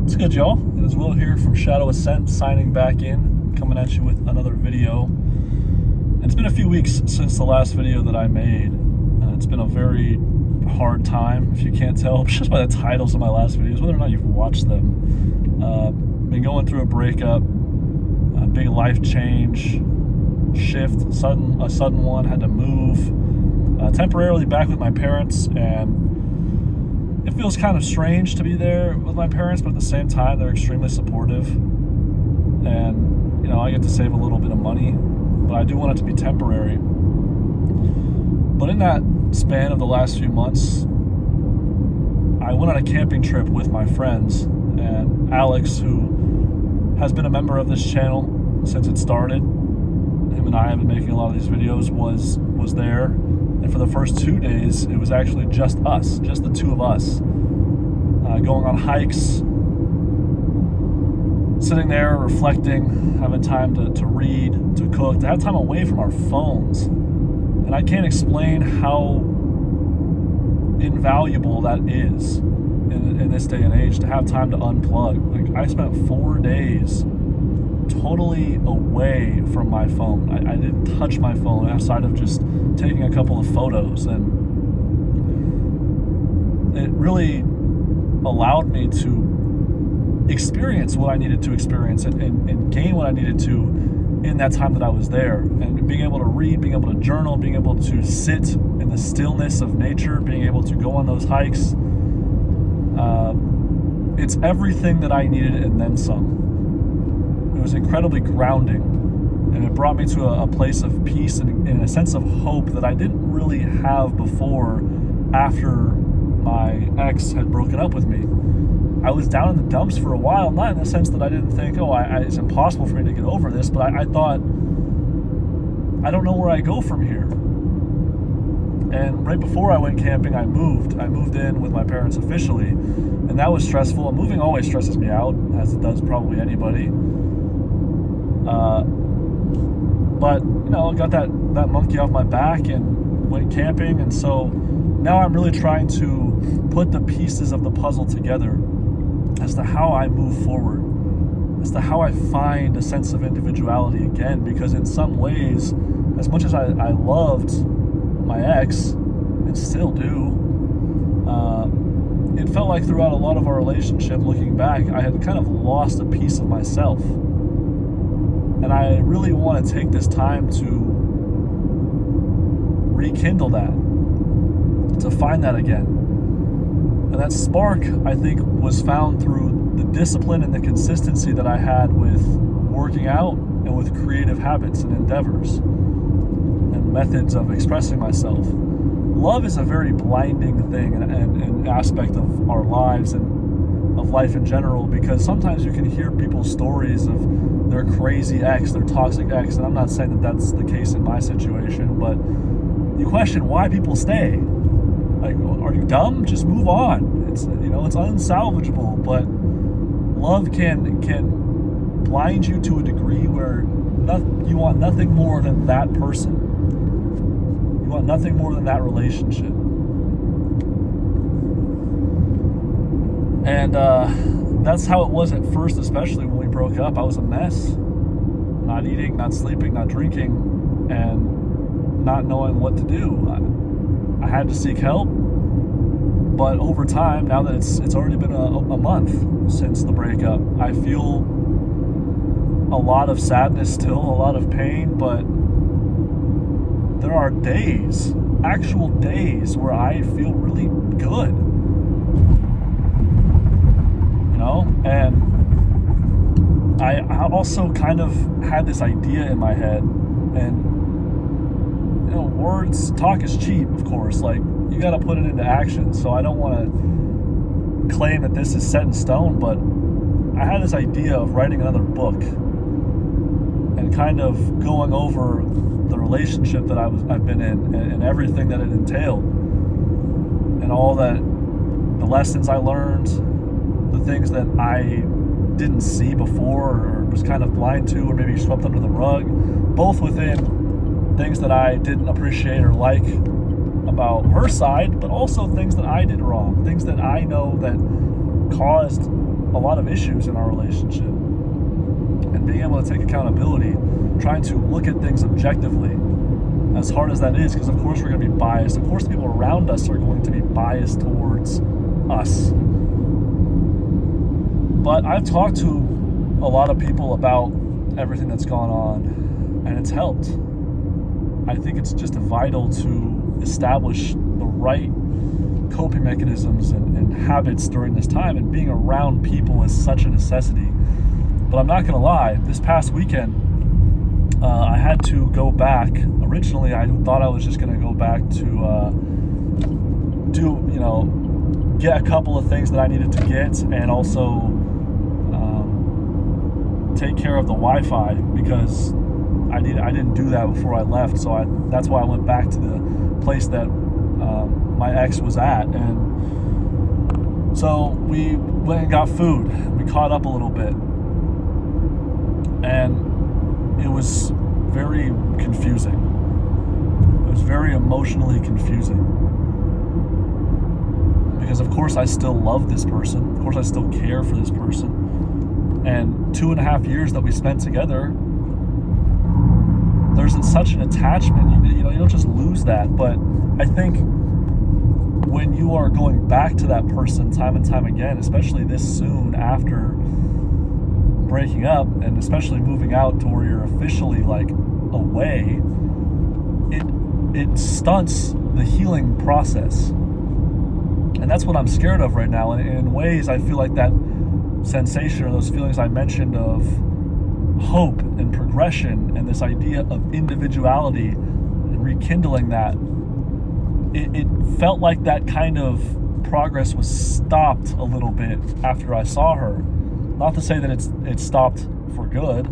What's good, y'all? It is Will here from Shadow Ascent, signing back in, coming at you with another video. And it's been a few weeks since the last video that I made. It's been a very hard time, if you can't tell, just by the titles of my last videos, whether or not you've watched them. Been going through a breakup, a big life change, shift, a sudden one, had to move, temporarily back with my parents, and it feels kind of strange to be there with my parents, but at the same time, they're extremely supportive. And, you know, I get to save a little bit of money, but I do want it to be temporary. But in that span of the last few months, I went on a camping trip with my friends, and Alex, who has been a member of this channel since it started, him and I have been making a lot of these videos, was there. And for the first 2 days, it was actually just us, just the two of us, going on hikes, sitting there, reflecting, having time to read, to cook, to have time away from our phones. And I can't explain how invaluable that is in this day and age, to have time to unplug. Like, I spent 4 days totally away from my phone. I didn't touch my phone outside of just taking a couple of photos, and it really allowed me to experience what I needed to experience and gain what I needed to in that time that I was there. And being able to read, being able to journal, being able to sit in the stillness of nature, being able to go on those hikes, it's everything that I needed and then some. It was incredibly grounding, and it brought me to a place of peace and a sense of hope that I didn't really have before after my ex had broken up with me. I was down in the dumps for a while, not in the sense that I didn't think, it's impossible for me to get over this, but I thought, I don't know where I go from here. And right before I went camping, I moved in with my parents officially, and that was stressful. And moving always stresses me out, as it does probably anybody. But, you know, I got that monkey off my back and went camping, and so now I'm really trying to put the pieces of the puzzle together as to how I move forward, as to how I find a sense of individuality again, because in some ways, as much as I loved my ex, and still do, it felt like throughout a lot of our relationship, looking back, I had kind of lost a piece of myself. And I really want to take this time to rekindle that, to find that again. And that spark, I think, was found through the discipline and the consistency that I had with working out and with creative habits and endeavors and methods of expressing myself. Love is a very blinding thing and an aspect of our lives and of life in general, because sometimes you can hear people's stories of their crazy ex, their toxic ex, and I'm not saying that that's the case in my situation, but you question why people stay. Like, are you dumb? Just move on. It's, you know, it's unsalvageable, but love can blind you to a degree where you want nothing more than that person. You want nothing more than that relationship. And that's how it was at first, especially when we broke up. I was a mess. Not eating, not sleeping, not drinking, and not knowing what to do. I had to seek help. But over time, now that it's already been a month since the breakup, I feel a lot of sadness still, a lot of pain, but there are days, actual days, where I feel really good. You know, and I also kind of had this idea in my head, and, you know, talk is cheap, of course, like, you got to put it into action. So I don't want to claim that this is set in stone, but I had this idea of writing another book and kind of going over the relationship that I've been in and everything that it entailed, and all that, the lessons I learned, the things that I didn't see before or was kind of blind to, or maybe swept under the rug, both within things that I didn't appreciate or like about her side, but also things that I did wrong, things that I know that caused a a lot of issues in our relationship. And being able to take accountability, trying to look at things objectively, as hard as that is, because of course we're going to be biased. Of course the people around us are going to be biased towards us. But I've talked to a lot of people about everything that's gone on, and it's helped. I think it's just vital to establish the right coping mechanisms and habits during this time, and being around people is such a necessity. But I'm not going to lie, this past weekend, I had to go back. Originally, I thought I was just going to go back to get a couple of things that I needed to get, and also take care of the Wi-Fi, because I didn't do that before I left. So that's why I went back to the place that my ex was at. And so we went and got food. We caught up a little bit. And it was very confusing. It was very emotionally confusing. Because of course I still love this person. Of course I still care for this person. And 2.5 years that we spent together, there's such an attachment. You don't just lose that. But I think when you are going back to that person time and time again, especially this soon after breaking up, and especially moving out to where you're officially like away, it stunts the healing process. And that's what I'm scared of right now. And in ways, I feel like that sensation, or those feelings I mentioned of hope and progression and this idea of individuality and rekindling that, it felt like that kind of progress was stopped a little bit after I saw her. Not to say that it's stopped for good.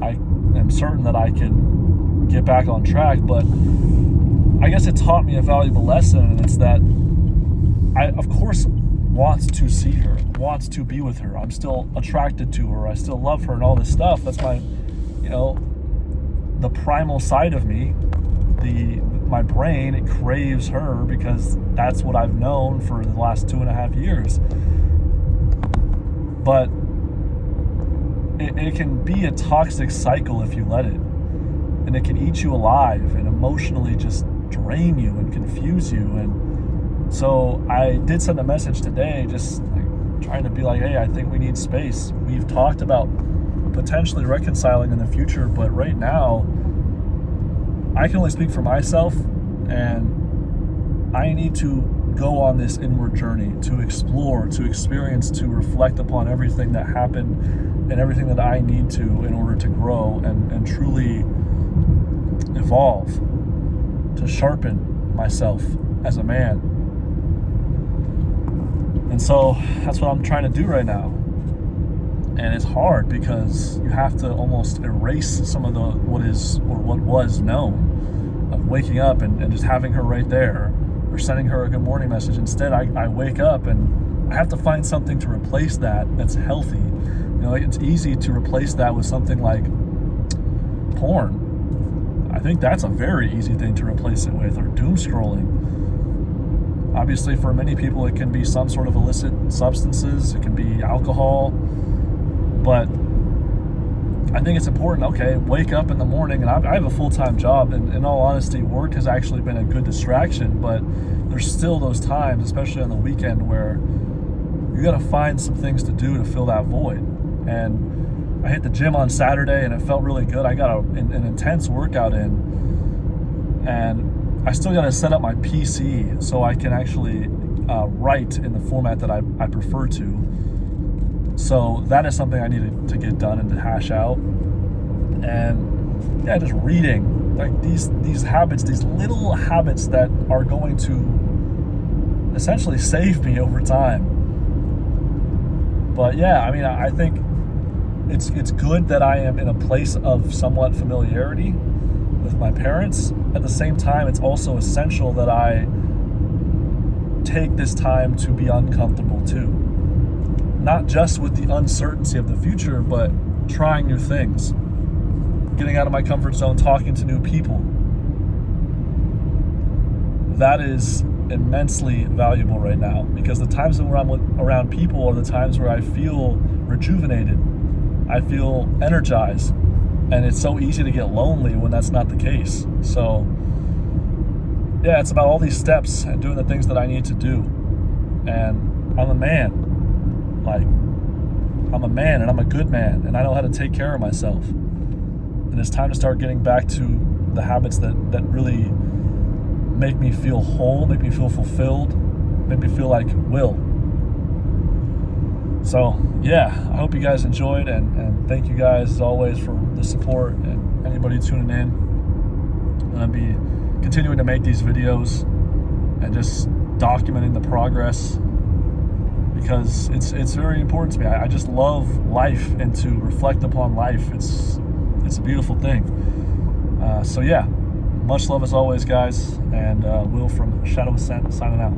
I am certain that I can get back on track, but I guess it taught me a valuable lesson, and it's that I, of course, want to see her, wants to be with her. I'm still attracted to her. I still love her and all this stuff. That's my, the primal side of me. My brain, it craves her because that's what I've known for the last 2.5 years. But it can be a toxic cycle if you let it. And it can eat you alive and emotionally just drain you and confuse you. And so I did send a message today, just like trying to be like, hey, I think we need space. We've talked about potentially reconciling in the future, but right now, I can only speak for myself, and I need to go on this inward journey to explore, to experience, to reflect upon everything that happened and everything that I need to in order to grow and truly evolve, to sharpen myself as a man. And so that's what I'm trying to do right now. And it's hard because you have to almost erase some of what was known of waking up and just having her right there, or sending her a good morning message. Instead, I wake up and I have to find something to replace that's healthy. It's easy to replace that with something like porn. I think that's a very easy thing to replace it with, or doom scrolling. Obviously, for many people, it can be some sort of illicit substances. It can be alcohol. But I think it's important, okay, wake up in the morning, and I have a full-time job, and in all honesty, work has actually been a good distraction, but there's still those times, especially on the weekend, where you got to find some things to do to fill that void. And I hit the gym on Saturday, and it felt really good. I got an intense workout in, and I still got to set up my PC so I can actually write in the format that I prefer to. So that is something I needed to get done and to hash out. And yeah, just reading, like these habits, these little habits that are going to essentially save me over time. But yeah, I mean, I think it's good that I am in a place of somewhat familiarity with my parents. At the same time, it's also essential that I take this time to be uncomfortable too. Not just with the uncertainty of the future, but trying new things, getting out of my comfort zone, talking to new people. That is immensely valuable right now, because the times where I'm around people are the times where I feel rejuvenated, I feel energized, and it's so easy to get lonely when that's not the case. So yeah, it's about all these steps and doing the things that I need to do. And I'm a man. Like, I'm a man, and I'm a good man, and I know how to take care of myself. And it's time to start getting back to the habits that really make me feel whole, make me feel fulfilled, make me feel like will. So yeah, I hope you guys enjoyed, and thank you guys as always for the support and anybody tuning in. I'll be continuing to make these videos and just documenting the progress, because it's very important to me. I just love life, and to reflect upon life, it's a beautiful thing. So yeah, much love as always, guys, and Will from Shadow Ascent signing out.